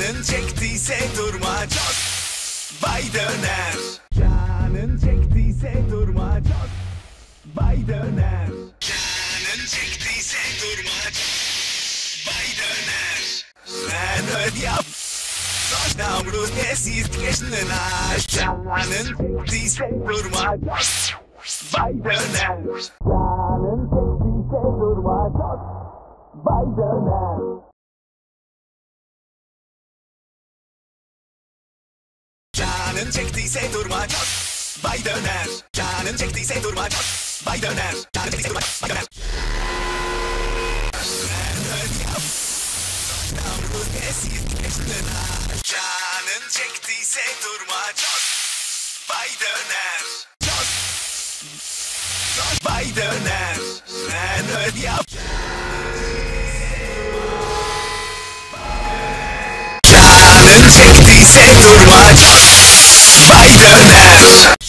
Canın çektiyse durma çok. Bay döner. Canın çektiyse durma çok. Bay döner. Canın çektiyse durma çok. Bay döner. Sen öd yap. Namrut esiz keşnına. Canın çektiyse durma çok. Bay döner. Canın çektiyse durma çok. Bay döner. Canın çektiyse durma çok. Bay döner. Canın çektiyse durma çok. Bay döner. Canın çektiyse durma çok. Bay döner. Sen öd yap. Namrut esiz keşnına. Canın çektiyse durma çok. Bay döner. Çok. Bay döner. Sen öd yap. Canın çektiyse durma çok. Bay döner.